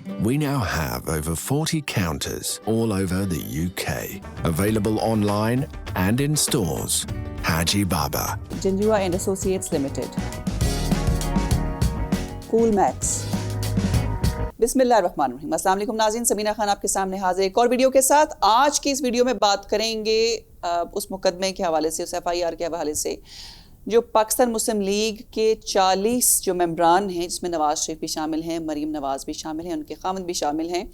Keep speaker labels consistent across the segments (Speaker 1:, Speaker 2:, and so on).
Speaker 1: We now have over 40 counters all over the UK, available online and in stores. Haji Baba.
Speaker 2: Janjua and Associates Limited. Cool Max. बिस्मिल्लाहिर्रहमानिर्रहीम। अस्सलाम वालेकुम नाज़रीन, सबीना खान आपके सामने हाजिर एक और वीडियो के साथ। आज की इस वीडियो में बात करेंगे उस मुकदमे के हवाले से, उस FIR के हवाले से जो पाकिस्तान मुस्लिम लीग के 40 जो मेंबरान हैं, जिसमें नवाज़ शरीफ भी शामिल हैं, मरीम नवाज़ भी शामिल हैं, उनके खामद भी शामिल हैं,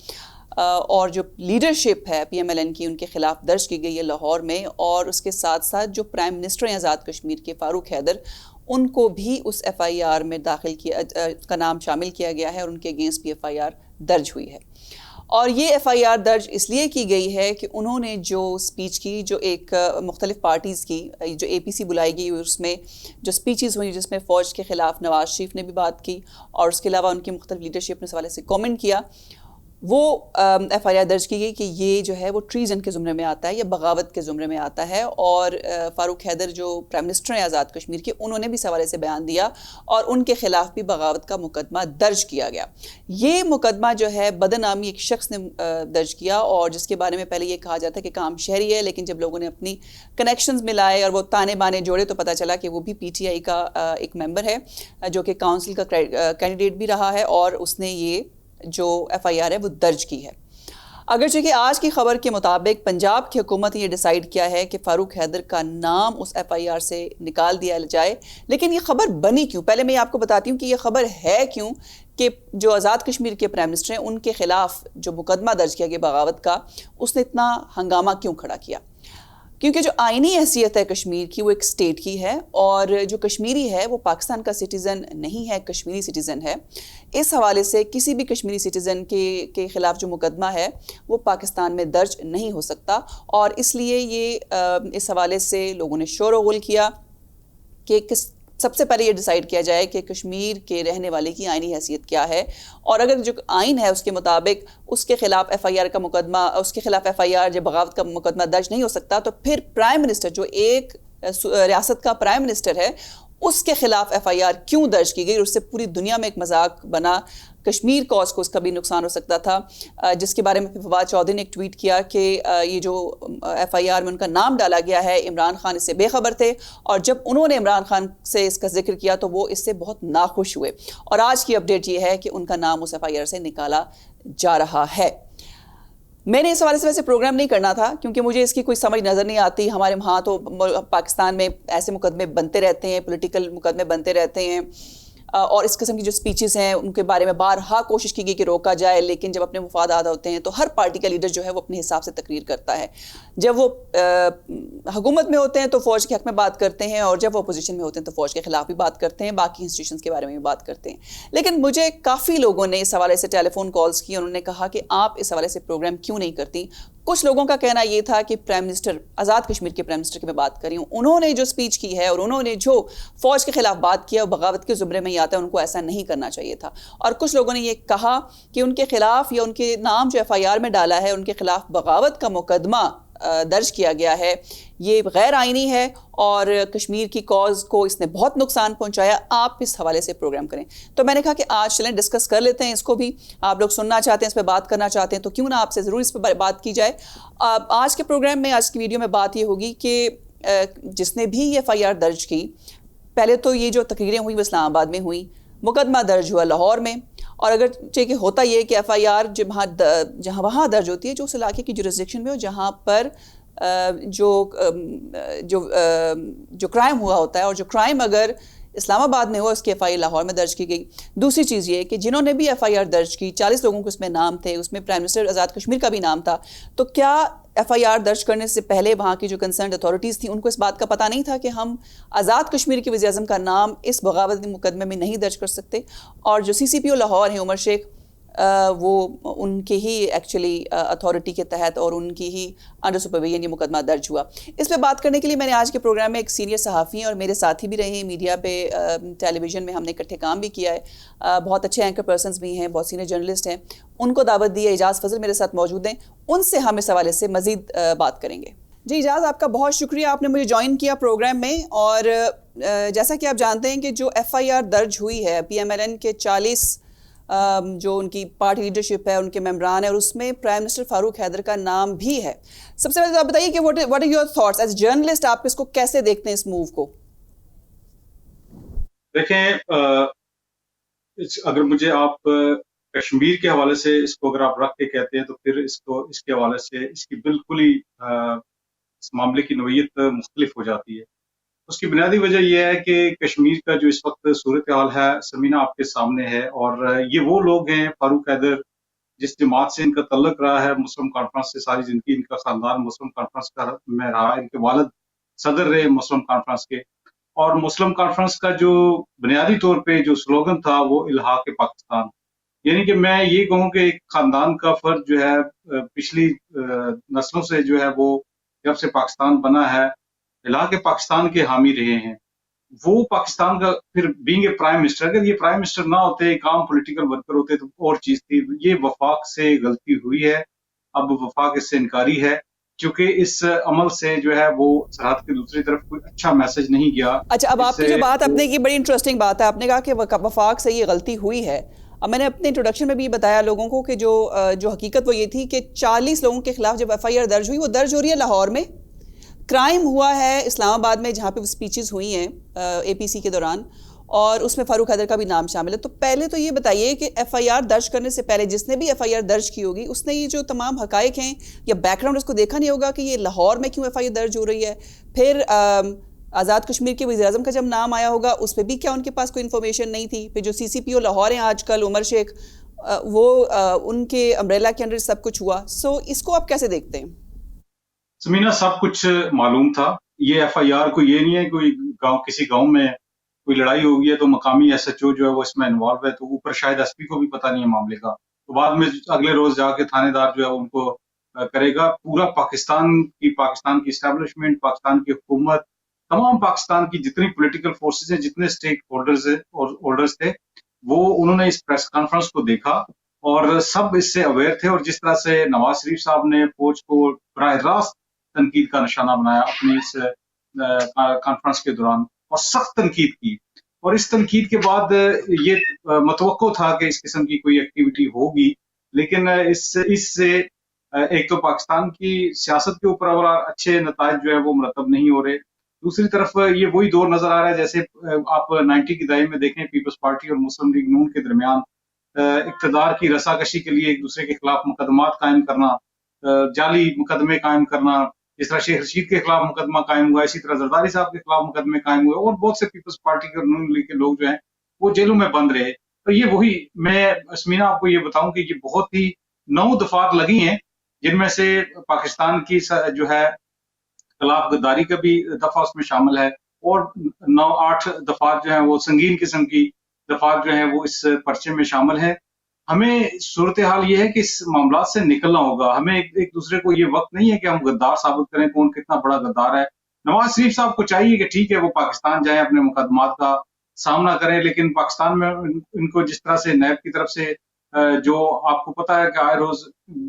Speaker 2: और जो लीडरशिप है PMLN की उनके ख़िलाफ़ दर्ज की गई है लाहौर में, और उसके साथ साथ जो प्राइम मिनिस्टर हैं आज़ाद कश्मीर के फ़ारूक हैदर, उनको भी उस FIR में दाखिल किया, का नाम शामिल किया गया है और उनके अगेंस्ट भी FIR दर्ज हुई है। और ये FIR दर्ज इसलिए की गई है कि उन्होंने जो स्पीच की, जो एक मुख्तलिफ़ पार्टीज़ की जो APC बुलाई गई, उसमें जो स्पीचेस हुई जिसमें फ़ौज के ख़िलाफ़ नवाज़ शरीफ ने भी बात की और उसके अलावा उनकी मुख्तलिफ़ लीडरशिप ने इस हवाले से कमेंट किया, वो FIR दर्ज की गई कि ये जो है वो ट्रीज़न के ज़ुमरे में आता है या बगावत के ज़ुमरे में आता है। और फ़ारूक हैदर जो प्राइम मिनिस्टर हैं आज़ाद कश्मीर के, उन्होंने भी इस हवाले से बयान दिया और उनके ख़िलाफ़ भी बगावत का मुकदमा दर्ज किया गया। ये मुकदमा जो है बदनामी एक शख्स ने दर्ज किया, और जिसके बारे में पहले ये कहा जाता है कि काम शहरी है, लेकिन जब लोगों ने अपनी कनेक्शंस मिलाए और वो ताने बाने जोड़े तो पता चला कि वो भी PTI का एक मेंबर है, जो कि काउंसिल का कैंडिडेट भी रहा है, और उसने ये जो FIR है वो दर्ज की है। अगरचे कि आज की खबर के मुताबिक पंजाब की हुकूमत ने ये डिसाइड किया है कि फ़ारूक हैदर का नाम उस FIR से निकाल दिया जाए, लेकिन ये खबर बनी क्यों? पहले मैं आपको बताती हूँ कि ये खबर है क्यों कि जो आज़ाद कश्मीर के प्राइम मिनिस्टर हैं, उनके ख़िलाफ़ जो मुकदमा दर्ज किया गया बगावत का, उसने इतना हंगामा क्यों खड़ा किया? क्योंकि जो आइनी हैसियत है कश्मीर की, वो एक स्टेट की है, और जो कश्मीरी है वो पाकिस्तान का सिटीज़न नहीं है, कश्मीरी सिटीज़न है। इस हवाले से किसी भी कश्मीरी सिटीज़न के ख़िलाफ़ जो मुकदमा है वो पाकिस्तान में दर्ज नहीं हो सकता, और इसलिए ये इस हवाले से लोगों ने शोर गुल किया कि सबसे पहले ये डिसाइड किया जाए कि कश्मीर के रहने वाले की आइनी हैसियत क्या है, और अगर जो आइन है उसके मुताबिक उसके ख़िलाफ़ FIR का मुकदमा, उसके ख़िलाफ़ FIR जब बगावत का मुकदमा दर्ज नहीं हो सकता, तो फिर प्राइम मिनिस्टर, जो एक रियासत का प्राइम मिनिस्टर है, उसके ख़िलाफ़ FIR क्यों दर्ज की गई? और उससे पूरी दुनिया में एक मजाक बना, कश्मीर कॉज को उसका भी नुकसान हो सकता था, जिसके बारे में फवाद चौधरी ने एक ट्वीट किया कि ये जो FIR में उनका नाम डाला गया है, इमरान खान इससे बेखबर थे, और जब उन्होंने इमरान खान से इसका जिक्र किया तो वो इससे बहुत नाखुश हुए, और आज की अपडेट ये है कि उनका नाम उस FIR से निकाला जा रहा है। मैंने इस हवाले से वैसे प्रोग्राम नहीं करना था, क्योंकि मुझे इसकी कोई समझ नज़र नहीं आती। हमारे वहाँ तो पाकिस्तान में ऐसे मुकदमे बनते रहते हैं, पॉलिटिकल मुकदमे बनते रहते हैं, और इस किस्म की जो स्पीचेस हैं उनके बारे में बारहा कोशिश की गई कि रोका जाए, लेकिन जब अपने मुफादात होते हैं तो हर पार्टी का लीडर जो है वो अपने हिसाब से तकरीर करता है। जब वो हुकूमत में होते हैं तो फ़ौज के हक़ में बात करते हैं, और जब वो अपोजिशन में होते हैं तो फ़ौज के ख़िलाफ़ भी बात करते हैं, बाकी इंस्टीट्यूशंस के बारे में भी बात करते हैं। लेकिन मुझे काफ़ी लोगों ने इस हवाले से टेलीफोन कॉल्स की, उन्होंने कहा कि आप इस हवाले से प्रोग्राम क्यों नहीं करती। कुछ लोगों का कहना ये था कि प्राइम मिनिस्टर, आज़ाद कश्मीर के प्राइम मिनिस्टर की मैं बात कर रही हूँ, उन्होंने जो स्पीच की है और उन्होंने जो फ़ौज के ख़िलाफ़ बात किया, बगावत के ज़ुमरे में ही आता है, उनको ऐसा नहीं करना चाहिए था। और कुछ लोगों ने ये कहा कि उनके ख़िलाफ़ या उनके नाम जो FIR में डाला है, उनके ख़िलाफ़ बगावत का मुकदमा दर्ज किया गया है, ये गैर आइनी है और कश्मीर की कॉज़ को इसने बहुत नुकसान पहुंचाया, आप इस हवाले से प्रोग्राम करें। तो मैंने कहा कि आज चलें डिस्कस कर लेते हैं इसको भी। आप लोग सुनना चाहते हैं, इस पर बात करना चाहते हैं, तो क्यों ना आपसे ज़रूर इस पर बात की जाए। आज के प्रोग्राम में, आज की वीडियो में बात ये होगी कि जिसने भी ये FIR दर्ज की, पहले तो ये जो तकरीरें हुई वो इस्लामाबाद में हुई, मुकदमा दर्ज हुआ लाहौर में, और अगर चाहिए होता ये कि FIR जहाँ वहाँ दर्ज होती है जो उस इलाके की जुरिस्डिक्शन में हो, जहाँ पर जो क्राइम हुआ होता है, और जो क्राइम अगर इस्लामाबाद में हो उसकी FIR लाहौर में दर्ज की गई। दूसरी चीज़ ये कि जिन्होंने भी FIR दर्ज की, 40 लोगों के उसमें नाम थे, उसमें प्राइम मिनिस्टर आज़ाद कश्मीर का भी नाम था, तो क्या FIR दर्ज करने से पहले वहाँ की जो कंसर्न अथॉरिटीज़ थी उनको इस बात का पता नहीं था कि हम आज़ाद कश्मीर के वज़ीर-ए-आज़म का नाम इस बगावती मुकदमे में नहीं दर्ज कर सकते? और जो CCPO लाहौर हैं उमर शेख, वो उनके ही एक्चुअली अथॉरिटी के तहत और उनकी ही अंडर सुपरविजन ये मुकदमा दर्ज हुआ। इस पे बात करने के लिए मैंने आज के प्रोग्राम में एक सीनियर सहाफ़ी हैं और मेरे साथी भी रहे हैं, मीडिया पे टेलीविज़न में हमने इकट्ठे काम भी किया है, बहुत अच्छे एंकर पर्सन्स भी हैं, बहुत सीनियर जर्नलिस्ट हैं, उनको दावत दी है। एजाज़ फजल मेरे साथ मौजूद हैं, उनसे हम इस हवाले से मज़ीद बात करेंगे। जी एजाज़, आपका बहुत शुक्रिया, आपने मुझे ज्वाइन किया प्रोग्राम में। और जैसा कि आप जानते हैं कि जो FIR दर्ज हुई है PMLN के 40 جو ان کی پارٹی لیڈرشپ ہے، ان کے ممبران ہیں، اور اس میں پرائم منسٹر فاروق حیدر کا نام بھی ہے. سب سے پہلے تو آپ بتائیے کہ what are your thoughts as journalist, آپ اس کو کیسے دیکھتے ہیں اس موو کو؟
Speaker 3: دیکھیں، اگر مجھے آپ کشمیر کے حوالے سے اس کو اگر آپ رکھ کے کہتے ہیں تو پھر اس کے حوالے سے اس کی بالکل ہی اس معاملے کی نوعیت مختلف ہو جاتی ہے. اس کی بنیادی وجہ یہ ہے کہ کشمیر کا جو اس وقت صورتحال ہے سمینہ آپ کے سامنے ہے، اور یہ وہ لوگ ہیں، فاروق حیدر جس جماعت سے ان کا تعلق رہا ہے، مسلم کانفرنس سے ساری زندگی ان کا خاندان مسلم کانفرنس میں رہا، ان کے والد صدر رہے مسلم کانفرنس کے، اور مسلم کانفرنس کا جو بنیادی طور پہ جو سلوگن تھا وہ الحاق پاکستان. یعنی کہ میں یہ کہوں کہ ایک خاندان کا فرد جو ہے پچھلی نسلوں سے جو ہے وہ جب سے پاکستان بنا ہے الحاق پاکستان کے حامی رہے ہیں. وہ پاکستان کا پھر بینگ اے پرائم منسٹر، اگر یہ پرائم منسٹر نہ ہوتے، ایک عام پولیٹیکل ورکر ہوتے تو اور چیز تھی. یہ وفاق سے غلطی ہوئی ہے، اب وفاق اس سے انکاری ہے، کیونکہ اس عمل سے جو ہے وہ سرحد کی دوسری طرف کوئی اچھا میسج نہیں گیا.
Speaker 2: اچھا، اب آپ کی جو بات آپ نے کی بڑی انٹرسٹنگ بات ہے، آپ نے کہا کہ وفاق سے یہ غلطی ہوئی ہے. اب میں نے اپنے انٹروڈکشن میں بھی بتایا لوگوں کو کہ جو حقیقت وہ یہ تھی کہ 40 لوگوں کے خلاف جب ایف آئی آر درج ہوئی، وہ درج ہو رہی ہے لاہور میں. کرائم ہوا ہے اسلام آباد میں جہاں پہ سپیچز ہوئی ہیں اے پی سی کے دوران، اور اس میں فاروق حیدر کا بھی نام شامل ہے. تو پہلے تو یہ بتائیے کہ ایف آئی آر درج کرنے سے پہلے جس نے بھی ایف آئی آر درج کی ہوگی اس نے یہ جو تمام حقائق ہیں یا بیک گراؤنڈ اس کو دیکھا نہیں ہوگا کہ یہ لاہور میں کیوں ایف آئی آر درج ہو رہی ہے. پھر آزاد کشمیر کے وزیر اعظم کا جب نام آیا ہوگا اس پہ بھی کیا ان کے پاس کوئی انفارمیشن نہیں تھی. پھر جو سی سی پی او لاہور ہیں آج کل عمر شیخ، وہ ان کے امبریلا کے انڈر سب کچھ ہوا. سو اس کو آپ کیسے دیکھتے ہیں؟
Speaker 3: سمینہ صاحب کچھ معلوم تھا. یہ ایف آئی آر کو یہ نہیں ہے کوئی کسی گاؤں میں کوئی لڑائی ہو گئی ہے تو مقامی ایس ایچ او جو ہے وہ اس میں انوالو ہے، تو اوپر شاید ایس پی کو بھی پتہ نہیں ہے معاملے کا، تو بعد میں اگلے روز جا کے تھانے دار جو ہے ان کو کرے گا. پورا پاکستان کی اسٹیبلشمنٹ، پاکستان کی حکومت، تمام پاکستان کی جتنی پولیٹیکل فورسز ہیں، جتنے اسٹیک ہولڈرز تھے، وہ انہوں نے اس پریس کانفرنس کو دیکھا اور سب اس سے اویئر تھے. اور جس طرح سے نواز شریف صاحب نے فوج کو براہ راست تنقید کا نشانہ بنایا اپنی اس کانفرنس کے دوران، اور سخت تنقید کی، اور اس تنقید کے بعد یہ متوقع تھا کہ اس قسم کی کوئی ایکٹیویٹی ہوگی. لیکن اس سے ایک تو پاکستان کی سیاست کے اوپر اچھے نتائج جو ہے وہ مرتب نہیں ہو رہے. دوسری طرف یہ وہی دور نظر آ رہا ہے جیسے آپ 90 کی دہائی میں دیکھیں، پیپلز پارٹی اور مسلم لیگ نون کے درمیان اقتدار کی رساکشی کے لیے ایک دوسرے کے خلاف مقدمات قائم کرنا، جعلی مقدمے قائم کرنا. جس طرح شیخ رشید کے خلاف مقدمہ قائم ہوا، اسی طرح زرداری صاحب کے خلاف مقدمے قائم ہوئے، اور بہت سے پیپلز پارٹی کے اور نون لیگ کے لوگ جو ہیں وہ جیلوں میں بند رہے. تو یہ وہی میں اسمینہ آپ کو یہ بتاؤں کہ یہ بہت ہی 9 دفعات لگی ہیں، جن میں سے پاکستان کی جو ہے خلاف غداری کا بھی دفعہ اس میں شامل ہے، اور 9-8 دفعات جو ہیں وہ سنگین قسم کی دفعات جو ہیں وہ اس پرچے میں شامل ہے. ہمیں صورتحال یہ ہے کہ اس معاملات سے نکلنا ہوگا. ہمیں ایک دوسرے کو یہ وقت نہیں ہے کہ ہم غدار ثابت کریں کون کتنا بڑا غدار ہے. نواز شریف صاحب کو چاہیے کہ ٹھیک ہے وہ پاکستان جائیں، اپنے مقدمات کا سامنا کریں، لیکن پاکستان میں ان کو جس طرح سے نیب کی طرف سے جو آپ کو پتا ہے کہ آئے روز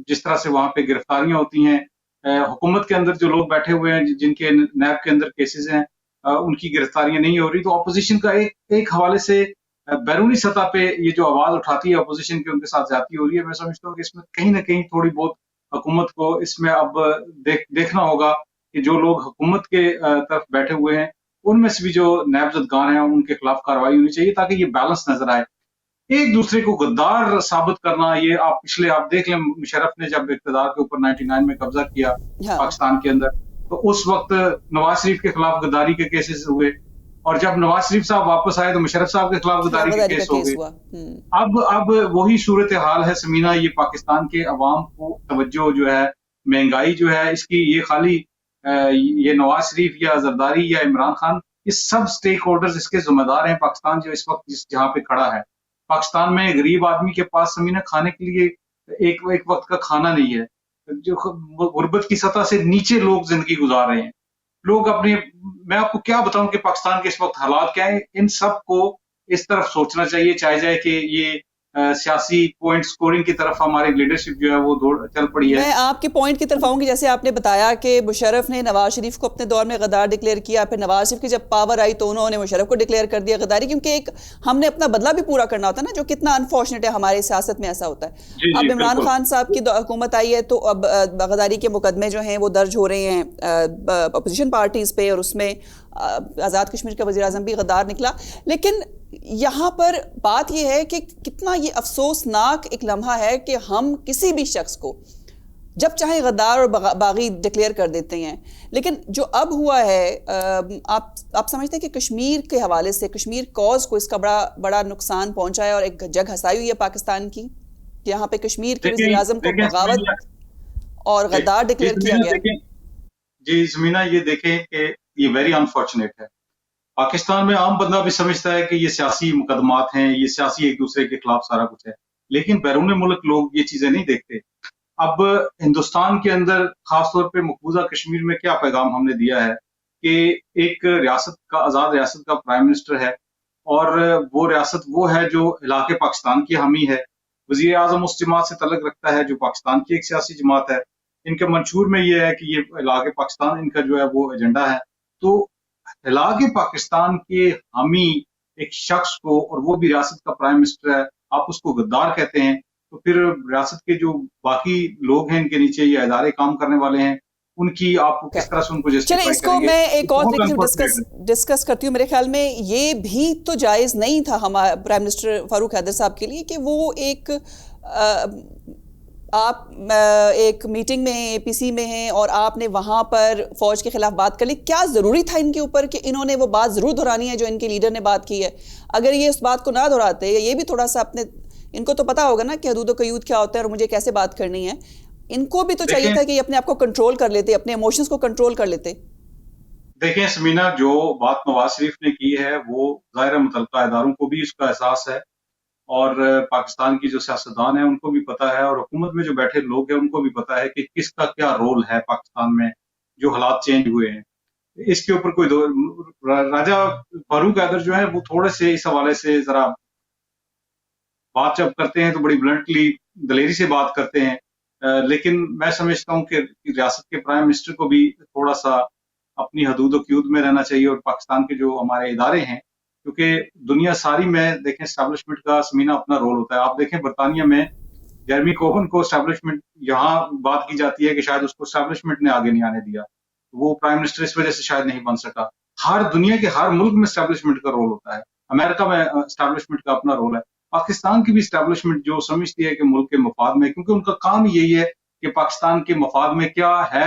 Speaker 3: جس طرح سے وہاں پہ گرفتاریاں ہوتی ہیں، حکومت کے اندر جو لوگ بیٹھے ہوئے ہیں جن کے نیب کے اندر کیسز ہیں ان کی گرفتاریاں نہیں ہو رہی. تو اپوزیشن کا ایک حوالے سے بیرونی سطح پہ یہ جو آواز اٹھاتی ہے اپوزیشن کی، ان کے ساتھ زیادتی ہو رہی ہے. میں سمجھتا ہوں کہ اس میں کہیں نہ کہیں تھوڑی بہت حکومت کو اس میں اب دیکھنا ہوگا کہ جو لوگ حکومت کے طرف بیٹھے ہوئے ہیں ان میں سے بھی جو نیب زدگان ہیں ان کے خلاف کارروائی ہونی چاہیے تاکہ یہ بیلنس نظر آئے. ایک دوسرے کو غدار ثابت کرنا، یہ آپ دیکھ لیں، مشرف نے جب اقتدار کے اوپر 99 میں قبضہ کیا پاکستان کے اندر، تو اس وقت نواز شریف کے خلاف غداری کے کیسز ہوئے، اور جب نواز شریف صاحب واپس آئے تو مشرف صاحب کے خلاف غداری کے کیس ہو گئے. اب وہی صورتحال ہے سمینہ. یہ پاکستان کے عوام کو توجہ جو ہے، مہنگائی جو ہے اس کی، یہ خالی یہ نواز شریف یا زرداری یا عمران خان، یہ سب سٹیک ہولڈرز اس کے ذمہ دار ہیں. پاکستان جو اس وقت جہاں پہ کھڑا ہے، پاکستان میں غریب آدمی کے پاس سمینہ کھانے کے لیے ایک وقت کا کھانا نہیں ہے. جو غربت کی سطح سے نیچے لوگ زندگی گزار رہے ہیں. لوگ میں آپ کو کیا بتاؤں کہ پاکستان کے اس وقت حالات کیا ہیں. ان سب کو اس طرف سوچنا چاہیے، چاہے جائے کہ یہ सियासी पॉइंट स्कोरिंग की तरफ हमारी लीडरशिप जो है वो दौड़ चल पड़ी है।
Speaker 2: मैं आपके पॉइंट की तरफ आऊंगी। जैसे आपने बताया कि मुशर्रफ ने नवाज शरीफ को अपने दौर में गद्दार डिक्लेयर किया, फिर नवाज शरीफ की जब पावर आई तो उन्होंने मुशर्रफ को डिक्लेयर कर दिया गद्दारी, क्योंकि एक हमने अपना बदला भी पूरा करना होता है ना, जो कितना अनफॉर्चुनेट है, हमारी सियासत में ऐसा होता है। अब इमरान खान साहब की हुकूमत आई है तो अब गद्दारी के मुकदमे जो हैं वो दर्ज हो रहे हैं अपोजिशन पार्टीज पे, और उसमें आज़ाद कश्मीर का वज़ीर-ए-आज़म भी गद्दार निकला। लेकिन यहाँ पर बात यह है कि कितना ये अफसोसनाक एक लम्हा है कि हम किसी भी शख्स को जब चाहे गद्दार और बागी डिक्लेयर कर देते हैं। लेकिन जो अब हुआ है, आप समझते हैं कि कश्मीर के हवाले से, कश्मीर कॉज को इसका बड़ा नुकसान पहुंचा है और एक जग हंसाई हुई है पाकिस्तान की, यहाँ पे कश्मीर के वज़ीर-ए-आज़म को बगावत और गद्दार डिक्लेयर किया गया।
Speaker 3: जी ज़मीना, ये देखें कि ये वेरी अनफॉर्चुनेट है। पाकिस्तान में आम बंदा भी समझता है कि ये सियासी मुकदमात हैं, ये सियासी एक दूसरे के खिलाफ सारा कुछ है, लेकिन बैरून मुल्क लोग ये चीजें नहीं देखते। अब हिंदुस्तान के अंदर खासतौर पे मकबूजा कश्मीर में क्या पैगाम हमने दिया है कि एक रियासत का, आज़ाद रियासत का प्राइम मिनिस्टर है, और वो रियासत वो है जो इलाके पाकिस्तान की हामी है। वज़ीर आज़म उस जमात से तल्लुक़ रखता है जो पाकिस्तान की एक सियासी जमात है। इनके मंशूर में ये है कि ये इलाके पाकिस्तान इनका जो है वो एजेंडा है। तो इलाके पाकिस्तान के हामी एक शख्स को, और वो भी रियासत का प्राइम मिनिस्टर है, आप उसको गद्दार कहते हैं, तो फिर रियासत के जो बाकी लोग हैं, इनके नीचे ये इदारे काम करने वाले हैं, उनकी आप किस तरह से उनको
Speaker 2: चलिए इसको मैं एक और डिस्कस करती हूँ। मेरे ख्याल में ये भी तो जायज़ नहीं था हमारे प्राइम मिनिस्टर फारूक हैदर साहब के लिए कि वो आप एक मीटिंग में हैं, APC में हैं, और आपने वहाँ पर फ़ौज के ख़िलाफ़ बात कर ली। क्या ज़रूरी था इनके ऊपर कि इन्होंने वो बात ज़रूर दोहरानी है जो इनके लीडर ने बात की है? अगर ये उस बात को ना दोहराते, ये भी थोड़ा सा अपने, इनको तो पता होगा ना कि हदूद व क़यूद क्या होता है और मुझे कैसे बात करनी है, इनको भी तो चाहिए था कि अपने आप को कंट्रोल कर लेते, अपने इमोशंस को कंट्रोल कर लेते।
Speaker 3: देखें समीना, जो बात नवाज शरीफ ने की है वो ज़ाहिर मुतल्लिका इदारों को भी इसका एहसास है, और पाकिस्तान की जो सियासतदान है उनको भी पता है, और हुकूमत में जो बैठे लोग हैं उनको भी पता है कि किसका क्या रोल है पाकिस्तान में, जो हालात चेंज हुए हैं। इसके ऊपर कोई राजा फारूक हैदर जो है वो थोड़े से इस हवाले से जरा बात जब करते हैं तो बड़ी ब्लंटली, दलेरी से बात करते हैं, लेकिन मैं समझता हूँ कि रियासत के प्राइम मिनिस्टर को भी थोड़ा सा अपनी हदूद व क़यूद में रहना चाहिए, और पाकिस्तान के जो हमारे इदारे हैं, क्योंकि दुनिया सारी में देखें एस्टैब्लिशमेंट का समीना अपना रोल होता है। आप देखें बरतानिया में जेरेमी कोर्बन को एस्टैब्लिशमेंट, यहाँ बात की जाती है कि शायद उसको एस्टैब्लिशमेंट ने आगे नहीं आने दिया, वो प्राइम मिनिस्टर इस वजह से शायद नहीं बन सका। हर दुनिया के हर मुल्क में एस्टैब्लिशमेंट का रोल होता है। अमेरिका में एस्टैब्लिशमेंट का अपना रोल है। पाकिस्तान की भी एस्टैब्लिशमेंट जो समझती है कि मुल्क के मफाद में, क्योंकि उनका काम यही है कि पाकिस्तान के मफाद में क्या है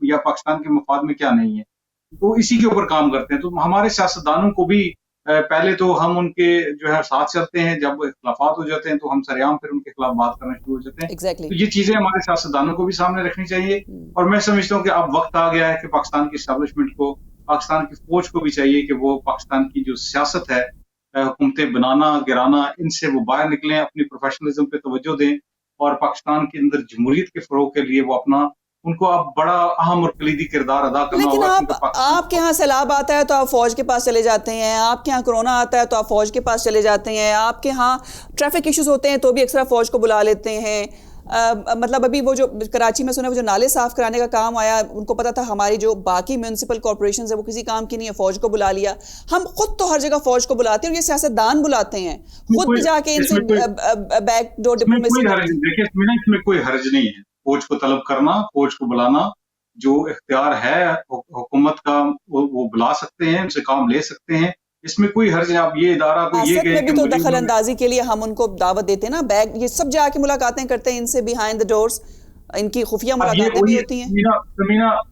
Speaker 3: या पाकिस्तान के मफाद में क्या नहीं है, तो इसी के ऊपर काम करते हैं। तो हमारे सियासतदानों को भी पहले तो हम उनके जो है साथ चलते हैं, जब इख्तिलाफात हो जाते हैं तो हम सरेआम फिर उनके खिलाफ बात करना शुरू हो जाते हैं।
Speaker 2: Exactly.
Speaker 3: तो ये चीजें हमारे सियासतदानों को भी सामने रखनी चाहिए, और मैं समझता हूँ कि अब वक्त आ गया है कि पाकिस्तान की एस्टैब्लिशमेंट को, पाकिस्तान की फौज को भी चाहिए कि वो पाकिस्तान की जो सियासत है, हुकूमतें बनाना गिराना, इनसे वो बाहर निकलें, अपनी प्रोफेशनलिज्म पे तवज्जो दें, और पाकिस्तान के अंदर जमहूरियत के फरोग के लिए वो अपना, उनको अब बड़ा अहम और कलीदी किरदार अदा करना होगा।
Speaker 2: लेकिन आपके यहाँ सैलाब आता है तो आप फौज के पास चले जाते हैं, आपके यहाँ कोरोना आता है तो आप फौज के पास चले जाते हैं, आपके यहाँ ट्रैफिक इश्यूज होते हैं तो भी अक्सर फौज को बुला लेते हैं। मतलब अभी वो जो कराची में सुना, वो जो नाले साफ कराने का काम आया, उनको पता था हमारी जो बाकी म्यूनिसिपल कॉर्पोरेशन है वो किसी काम की नहीं है, फौज को बुला लिया। हम खुद तो हर जगह फौज को बुलाते हैं, और ये सियासतदान बुलाते हैं खुद भी जाके इनसे बैक डोर डिप्लोमेसी।
Speaker 3: देखिए इसमें कोई हर्ज नहीं है फौज को तलब करना, फौज को बुलाना, जो इख्तियार है हुकूमत का वो बुला सकते हैं, उनसे काम ले सकते हैं, इसमें कोई हर्ज नहीं। आप ये इदारा को ये कहें कि
Speaker 2: तो दखल अंदाजी के लिए हम उनको दावत देते हैं ना, बैग ये सब जाके मुलाकातें करते हैं इनसे बिहाइंड द डोर्स, इनकी खुफिया मुलाकातें भी होती हैं।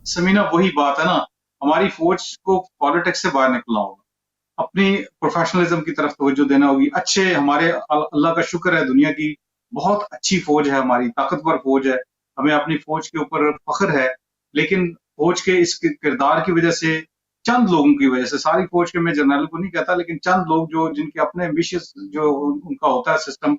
Speaker 3: समीना वही बात है ना, हमारी फौज को पॉलिटिक्स से बाहर निकलना होगा, अपनी प्रोफेशनलिज्म की तरफ तवज्जो देना होगी। अच्छे, हमारे अल्लाह का शुक्र है, दुनिया की बहुत अच्छी फौज है, हमारी ताकतवर फौज है, हमें अपनी फौज के ऊपर फख्र है, लेकिन फौज के इस किरदार की वजह से, चंद लोगों की वजह से, सारी फौज के मैं जर्नल को नहीं कहता, लेकिन चंद लोग जो जिनके अपने एम्बिशियस जो उनका होता है सिस्टम,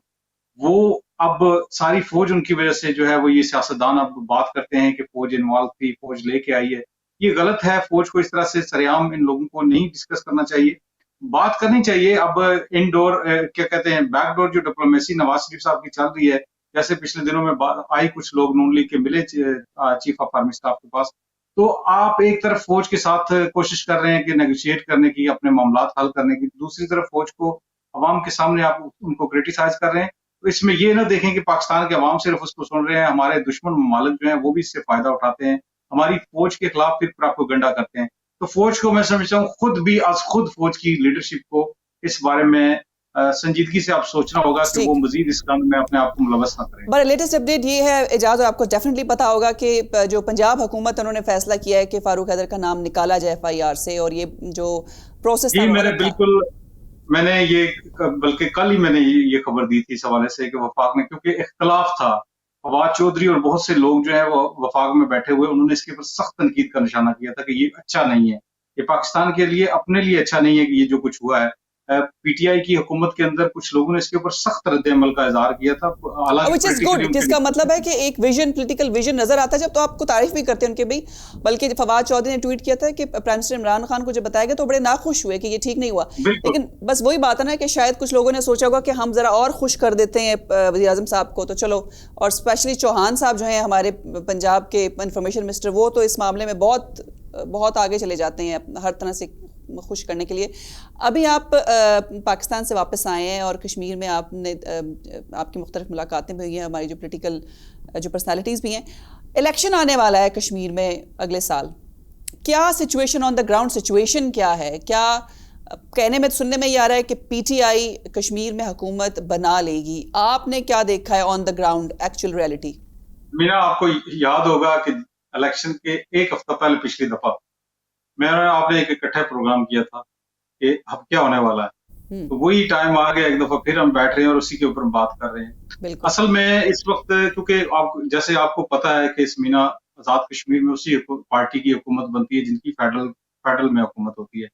Speaker 3: वो अब सारी फौज उनकी वजह से जो है वो ये सियासतदान अब बात करते हैं कि फौज इन्वॉल्व थी, फौज लेके आई है। ये गलत है, फौज को इस तरह से सरेआम इन लोगों को नहीं डिस्कस करना चाहिए। बात करनी चाहिए अब इनडोर क्या कहते हैं बैकडोर जो डिप्लोमेसी नवाज शरीफ साहब की चल रही है, जैसे पिछले दिनों में आई कुछ लोग नून लीग के मिले चीफ ऑफ आर्मी स्टाफ के पास, तो आप एक तरफ फौज के साथ कोशिश कर रहे हैं कि नेगोशिएट करने की, अपने मामलात हल करने की, दूसरी तरफ फौज को अवाम के सामने आप उनको क्रिटिसाइज कर रहे हैं। तो इसमें ये ना देखें कि पाकिस्तान के अवाम सिर्फ उसको सुन रहे हैं, हमारे दुश्मन ममालिक जो हैं वो भी इससे फायदा उठाते हैं, हमारी फौज के खिलाफ फिर प्रोपेगेंडा करते हैं। तो फौज को मैं समझता हूँ खुद फौज की लीडरशिप को इस बारे में संजीदगी से आप सोचना होगा कि वो मजीद इस काम में अपने आप को मुलव्वस ना करें।
Speaker 2: बड़ा लेटेस्ट अपडेट ये है एजाज, और आपको डेफिनेटली पता होगा कि जो पंजाब हुकूमत उन्होंने फैसला किया है कि फारूक हैदर का नाम निकाला जाए FIR से, और ये जो प्रोसेस
Speaker 3: मैंने ये बल्कि कल ही मैंने ये खबर दी थी इस हवाले से कि वफाक में, क्योंकि इख्तलाफ था, फवाद चौधरी और बहुत से लोग जो है वो वफाक में बैठे हुए, उन्होंने इसके ऊपर सख्त तनकीद का निशाना किया था कि ये अच्छा नहीं है, ये पाकिस्तान के लिए अपने लिए अच्छा नहीं है कि ये जो कुछ हुआ है। PTI की हुकूमत के अंदर कुछ लोगों ने इसके ऊपर सख्त रद्द-ए-अमल का इज़हार किया था,
Speaker 2: व्हिच इज गुड, जिसका मतलब है कि एक विजन, पॉलिटिकल विजन नजर आता है जब, तो आपको तारीफ भी करते हैं उनके भी। बल्कि फवाद चौधरी ने ट्वीट किया था कि प्राइम मिनिस्टर इमरान खान को जब बताया गया तो बड़े नाखुश हुए कि ये ठीक नहीं हुआ, लेकिन बस वही बात है ना कि शायद कुछ लोगों ने सोचा होगा कि हम जरा और खुश कर देते हैं वज़ीर-ए-आज़म साहब को, तो चलो, और स्पेशली चौहान साहब जो हैं हमारे पंजाब के इंफॉर्मेशन मिनिस्टर, वो तो इस मामले में बहुत आगे चले जाते हैं हर तरह से खुश करने के लिए। अभी आप पाकिस्तान से वापस आए हैं और कश्मीर में आपकी मुख्तलिफ मुलाकातें भी हुई हैं, हमारी जो पॉलिटिकल जो पर्सनालिटीज़ भी हैं। इलेक्शन आने वाला है कश्मीर में अगले साल, क्या situation on the ground situation क्या है? क्या कहने में, सुनने में ये आ रहा है कि PTI कश्मीर में हुकूमत बना लेगी, आपने क्या देखा है on the ground actual reality?
Speaker 3: Meena, आपको याद होगा कि इलेक्शन के एक हफ्ता पहले पिछली दफा आपने एक इकट्ठा प्रोग्राम किया था कि अब क्या होने वाला है, तो वही टाइम आ गया, एक दफा फिर हम बैठ रहे हैं और उसी के ऊपर बात कर रहे हैं। असल में इस वक्त, क्योंकि जैसे आपको पता है कि मीना, आजाद कश्मीर में उसी पार्टी की हुकूमत बनती है जिनकी फेडरल में हुकूमत होती है,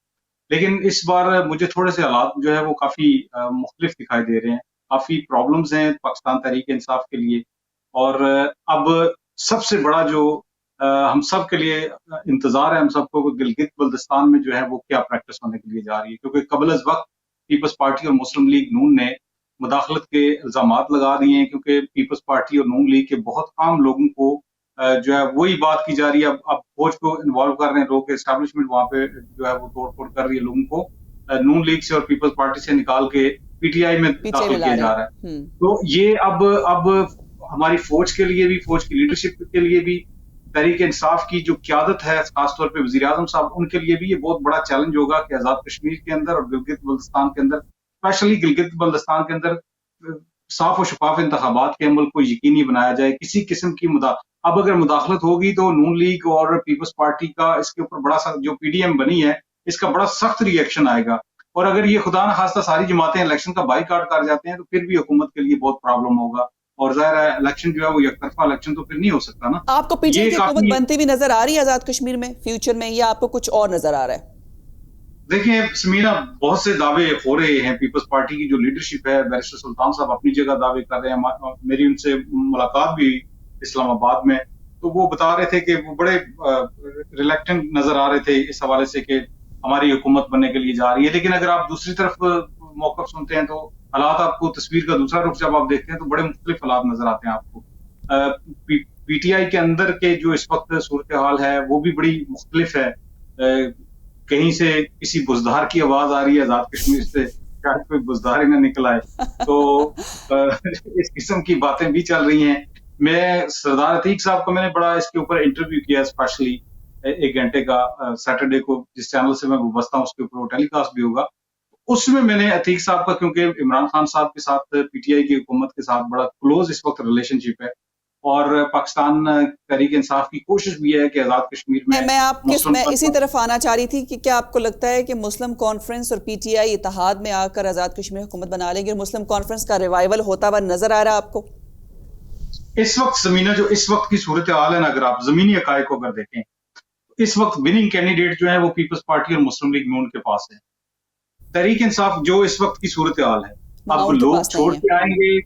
Speaker 3: लेकिन इस बार मुझे थोड़े से हालात जो है वो काफी मुख्तलिफ दिखाई दे रहे हैं, काफी प्रॉब्लम्स हैं पाकिस्तान तहरीक इंसाफ के लिए। और अब सबसे बड़ा जो हम सब के लिए इंतजार है, हम सबको, गिलगित बल्तिस्तान में जो है वो क्या प्रैक्टिस होने के लिए जा रही है, क्योंकि कबल अज वक्त पीपल्स पार्टी और मुस्लिम लीग नून ने मुदाखलत के इल्जामात लगा दिए हैं, क्योंकि पीपल्स पार्टी और नून लीग के बहुत आम लोगों को जो है वही बात की जा रही है। अब फौज को इन्वॉल्व कर रहे हैं लोग, एस्टैब्लिशमेंट वहां पे जो है वो तोड़ फोड़ कर रही है, लोगों को नून लीग से और पीपल्स पार्टी से निकाल के PTI में दाखिल किया जा रहा है। तो ये अब हमारी फौज के लिए भी, फौज की लीडरशिप के लिए भी, तहरीक इंसाफ की जो क़यादत है, खासतौर पे वज़ीर-ए-आज़म साहब, उनके लिए भी ये बहुत बड़ा चैलेंज होगा कि आज़ाद कश्मीर के अंदर और गिलगित बल्तिस्तान के अंदर, स्पेशली गिलगित बल्तिस्तान के अंदर, साफ और शफाफ इंतखाबात के अमल को यकीनी बनाया जाए। किसी किस्म की अब अगर मुदाखलत होगी तो नून लीग और पीपल्स पार्टी का इसके ऊपर बड़ा सा, जो PDM बनी है, इसका बड़ा सख्त रिएक्शन आएगा। और अगर ये खुदा न खास्ता सारी जमातें इलेक्शन का बाइकाट कर जाते हैं तो फिर भी हुकूमत के लिए बहुत प्रॉब्लम होगा, और ज़ाहिर है इलेक्शन जो है वो एकतरफा इलेक्शन तो फिर नहीं हो सकता ना।
Speaker 2: आपको PTI की हुकूमत बनती हुई नजर आ रही है आजाद कश्मीर में फ्यूचर में, या आपको कुछ और नजर आ रहा है?
Speaker 3: देखिए समीना, बहुत से दावे हो रहे हैं। पीपल्स पार्टी की जो लीडरशिप है, बैरिस्टर सुल्तान साहब अपनी जगह दावे कर रहे हैं, मेरी उनसे मुलाकात भी इस्लामाबाद में, तो वो बता रहे थे कि वो बड़े रिलेक्टेंट नजर आ रहे थे इस हवाले से कि हमारी हुकूमत बनने के लिए जा रही है। लेकिन अगर आप दूसरी तरफ मौक़िफ़ सुनते हैं तो हालात, आपको तस्वीर का दूसरा रुख जब आप देखते हैं तो बड़े मुख्तलिफ हालात नजर आते हैं आपको। PTI के अंदर के जो इस वक्त सूरत हाल है वो भी बड़ी मुख्तलिफ है। कहीं से किसी बुज़दार की आवाज आ रही है आजाद कश्मीर से, शायद कोई बुज़दार ही ना निकल आए, तो इस किस्म की बातें भी चल रही हैं। मैं सरदार अतीक साहब को मैंने बड़ा इसके ऊपर इंटरव्यू किया, स्पेशली 1 घंटे का, सैटरडे को जिस चैनल से मैं वाबस्ता हूँ उसके ऊपर वो टेलीकास्ट भी होगा। उसमें मैंने अतीक साहब का, क्योंकि इमरान खान साहब के साथ PTI की हुकूमत के साथ बड़ा क्लोज इस वक्त रिलेशनशिप है, और पाकिस्तान तहरीक इंसाफ की कोशिश भी है कि आजाद कश्मीर में
Speaker 2: मैं इसी तरफ आना चाह रही थी कि क्या आपको लगता है कि मुस्लिम कॉन्फ्रेंस और PTI इत्तेहाद में आकर आजाद कश्मीर हुकूमत बना लेंगे, और मुस्लिम कॉन्फ्रेंस का रिवाइवल होता हुआ नजर आ रहा है आपको?
Speaker 3: इस वक्त ज़मीना, जो इस वक्त की सूरत हाल है ना, अगर आप ज़मीनी हक़ाइक़ को अगर देखें, इस वक्त विनिंग कैंडिडेट जो है वो पीपल्स पार्टी और मुस्लिम लीग नून के पास है। तहरीक इंसाफ जो इस वक्त की सूरत हाल है, अब लोग छोड़ के आएंगे,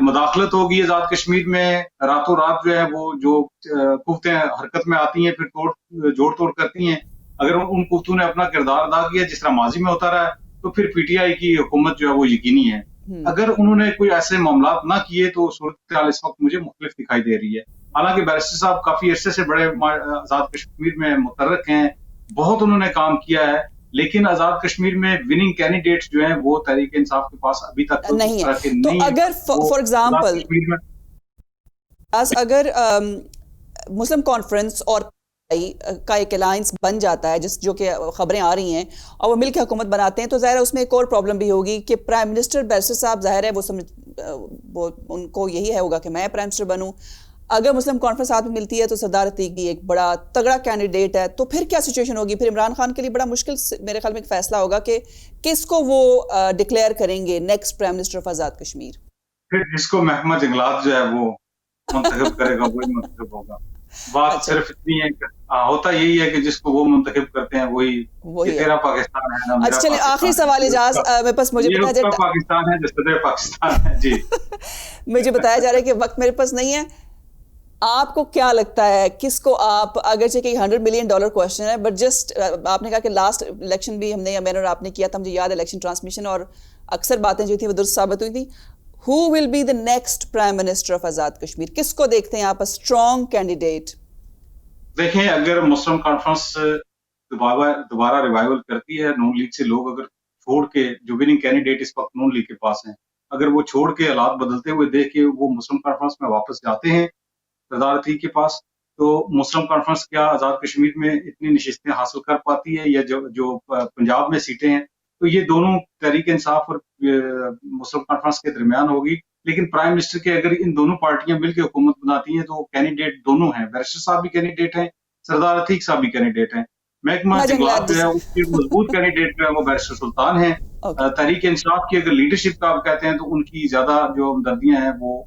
Speaker 3: मुदाखलत होगी आजाद कश्मीर में, रातों रात जो है वो जो कुफ्तें हरकत में आती हैं, फिर जोड़ तोड़ करती हैं। अगर उन कुफ्तों ने अपना किरदार अदा किया जिस तरह माजी में होता रहा है, تو پھر پی ٹی آئی کی حکومت جو ہے وہ یقینی ہے. اگر انہوں نے کوئی ایسے معاملات نہ کیے تو صورتحال اس وقت مجھے مختلف دکھائی دے رہی ہے. حالانکہ بیرسٹر صاحب کافی عرصے سے بڑے آزاد کشمیر میں متحرک ہیں, بہت انہوں نے کام کیا ہے, لیکن آزاد کشمیر میں وننگ کینڈیڈیٹس جو ہیں وہ تحریک انصاف کے پاس ابھی تک
Speaker 2: نہیں ہے. تو اگر فار ایگزامپل اگر مسلم کانفرنس اور کا ایک الائنس بن جاتا ہے جو کہ خبریں آ رہی ہیں اور وہ مل کے حکومت بناتے ہیں, تو ظاہر ہے اس میں ایک اور پرابلم بھی ہوگی کہ پرائم منسٹر بیرسٹر صاحب ظاہر ہے وہ ان کو یہی ہے ہوگا کہ میں پرائم منسٹر بنوں. اگر مسلم کانفرنس ساتھ میں ملتی ہے تو سردار عتیق بھی ایک بڑا تگڑا کینڈیڈیٹ ہے, تو پھر کیا سچویشن ہوگی؟ پھر عمران خان کے لیے بڑا مشکل میرے خیال میں ایک فیصلہ ہوگا کہ کس کو وہ ڈکلیئر کریں گے next prime minister of Azad Kashmir.
Speaker 3: پھر جس کو محکمہ جنگلات جو ہے وہ منتخب کرے گا وہی منتخب ہوگا. بات صرف اتنی ہے کہ ہوتا یہی ہے کہ جس کو وہ منتخب کرتے ہیں وہی تیرا پاکستان ہے نا.
Speaker 2: اچھا چلیں آخری سوال اجاز میں پاس مجھے بتایا جائے
Speaker 3: پاکستان ہے جو صدر پاکستان ہے. جی
Speaker 2: مجھے بتایا جا رہا ہے کہ وقت میرے پاس نہیں ہے. آپ کو کیا لگتا ہے کس کو آپ, اگرچہ کہ $100 ملین کویسچن ہے, بٹ جسٹ آپ نے کہا کہ لاسٹ الیکشن بھی ہم نے میں نے اور آپ نے کیا تھا, مجھے یاد ہے الیکشن ٹرانسمیشن اور اکثر باتیں جو تھیں وہ درست ثابت ہوئی تھیں. Who will be the next Prime Minister of Azad Kashmir? کس کو دیکھتے ہیں آپ اسٹرانگ کینڈیڈیٹ؟
Speaker 3: دیکھیں اگر مسلم کانفرنس دوبارہ ریوائول کرتی ہے, نون لیگ سے لوگ اگر چھوڑ کے, جو وننگ کینڈیڈیٹ اس وقت نون لیگ کے پاس ہیں, اگر وہ چھوڑ کے حالات بدلتے ہوئے دیکھ کے وہ مسلم کانفرنس میں واپس جاتے ہیں سردار عتیق کے پاس, تو مسلم کانفرنس کیا آزاد کشمیر میں اتنی نشستیں حاصل کر پاتی ہے, یا جو پنجاب میں سیٹیں ہیں تو یہ دونوں تحریک انصاف اور مسلم کانفرنس کے درمیان ہوگی. لیکن پرائم منسٹر کے اگر ان دونوں پارٹیاں مل کے حکومت بناتی ہیں تو کینڈیڈیٹ دونوں ہیں, بیرسٹر صاحب بھی کینڈیڈیٹ ہیں, سردار عتیق صاحب بھی کینڈیڈیٹ ہیں. محکمہ جنگلات جو ہے اس کے مضبوط کینڈیڈیٹ جو ہے وہ بیرسٹر سلطان ہیں. تحریک انصاف کی اگر لیڈرشپ کا آپ کہتے ہیں تو ان کی زیادہ جو ہمدردیاں ہیں وہ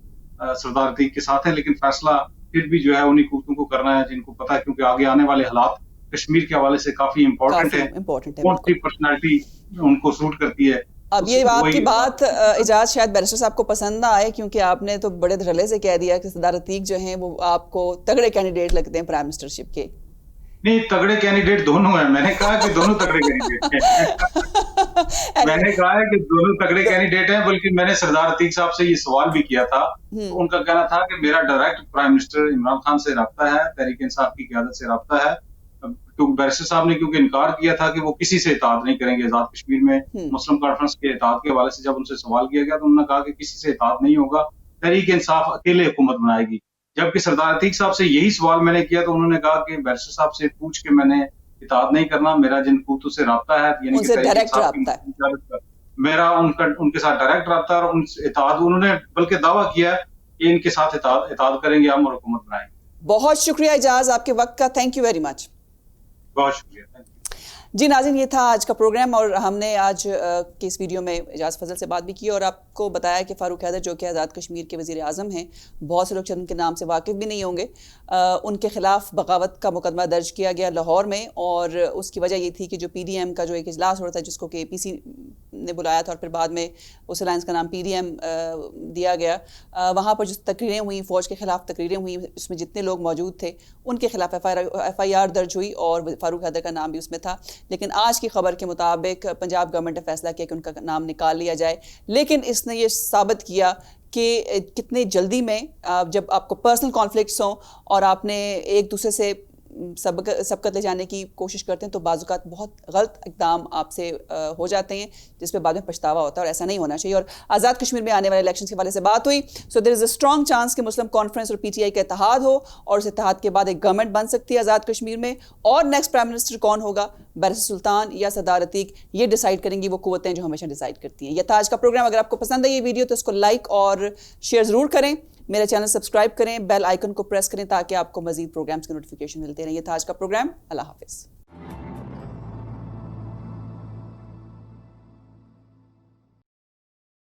Speaker 3: سردار عتیق کے ساتھ ہیں, لیکن فیصلہ پھر بھی جو ہے انہیں قوتوں کو کرنا ہے جن کو پتا ہے, کیونکہ آگے آنے والے حالات کشمیر کے حوالے سے کافی امپورٹنٹ ہیں, کون سی پرسنالٹی ان کو سوٹ کرتی ہے.
Speaker 2: اب یہ آپ کی بات اجاز شاید بیرسٹر صاحب کو پسند نہ آئے, کیونکہ آپ نے تو بڑے دھڑلے سے کہہ دیا کہ سردار عتیق جو ہیں وہ آپ کو تگڑے کینڈیڈیٹ لگتے ہیں پرائم منسٹرشپ کے.
Speaker 3: نہیں, تگڑے کینڈیڈیٹ دونوں ہیں, میں نے کہا کہ دونوں تگڑے کینڈیڈیٹ ہیں. میں نے کہا ہے کہ دونوں تگڑے کینڈیڈیٹ ہیں, بلکہ میں نے سردار عتیق صاحب سے یہ سوال بھی کیا تھا, ان کا کہنا تھا کہ میرا direct prime minister Imran Khan سے رابطہ ہے, تحریک انصاف کی قیادت سے رابطہ ہے. بیرسٹر صاحب نے کیونکہ انکار کیا تھا کہ وہ کسی سے اطاعت نہیں کریں گے آزاد کشمیر میں, مسلم کانفرنس کے اطاعت کے حوالے سے جب ان سے سوال کیا گیا تو انہوں نے کہا کہ کسی سے اطاعت نہیں ہوگا, تحریک انصاف اکیلے حکومت بنائے گی. جبکہ سردار عتیق صاحب سے یہی سوال میں نے کیا تو انہوں نے کہا کہ بیرسٹر صاحب سے پوچھ کے میں نے اطاعت نہیں کرنا, میرا جن قوتوں سے رابطہ ہے یعنی کہ میرا ان کے ساتھ ڈائریکٹ رابطہ, اور ان سے اطاعت انہوں نے بلکہ دعویٰ کیا کہ ان کے ساتھ اطاعت کریں گے ہم اور حکومت بنائیں گے.
Speaker 2: بہت شکریہ اجاز آپ کے وقت کا, تھینک یو ویری مچ.
Speaker 3: بہت شکریہ.
Speaker 2: جی ناظرین, یہ تھا آج کا پروگرام, اور ہم نے آج کے اس ویڈیو میں اجاز فضل سے بات بھی کی اور آپ کو بتایا کہ فاروق حیدر جو کہ آزاد کشمیر کے وزیر اعظم ہیں, بہت سے لوگ ان کے نام سے واقف بھی نہیں ہوں گے, ان کے خلاف بغاوت کا مقدمہ درج کیا گیا لاہور میں, اور اس کی وجہ یہ تھی کہ جو پی ڈی ایم کا جو ایک اجلاس ہو رہا تھا جس کو کہ اے پی سی نے بلایا تھا اور پھر بعد میں اس الائنس کا نام پی ڈی ایم دیا گیا, وہاں پر جو تقریریں ہوئیں, فوج کے خلاف تقریریں ہوئیں, اس میں جتنے لوگ موجود تھے ان کے خلاف ایف آئی آر درج ہوئی اور فاروق حیدر کا نام بھی اس میں تھا. لیکن آج کی خبر کے مطابق پنجاب گورنمنٹ نے فیصلہ کیا کہ ان کا نام نکال لیا جائے, لیکن اس نے یہ ثابت کیا کہ کتنے جلدی میں جب آپ کو پرسنل کانفلکٹس ہوں اور آپ نے ایک دوسرے سے سبقت لے جانے کی کوشش کرتے ہیں تو بعض اوقات بہت غلط اقدام آپ سے ہو جاتے ہیں جس پہ بعد میں پچھتاوا ہوتا ہے, اور ایسا نہیں ہونا چاہیے. اور آزاد کشمیر میں آنے والے الیکشن کے حوالے سے بات ہوئی, سو دیر از اے اسٹرانگ چانس کہ مسلم کانفرنس اور پی ٹی آئی کا اتحاد ہو اور اس اتحاد کے بعد ایک گورنمنٹ بن سکتی ہے آزاد کشمیر میں, اور نیکسٹ پرائم منسٹر کون ہوگا, بیرسٹر سلطان یا سردار عتیق, یہ ڈیسائیڈ کریں گی وہ قوتیں جو ہمیشہ ڈیسائیڈ کرتی ہیں. یہ تھا آج کا پروگرام. اگر آپ کو پسند ہے یہ ویڈیو تو اس کو لائک اور شیئر ضرور کریں, میرا چینل سبسکرائب کریں, بیل آئیکن کو پریس کریں تاکہ آپ کو مزید پروگرامز کے نوٹیفیکیشن ملتے رہیں. یہ تھا آج کا پروگرام. اللہ حافظ.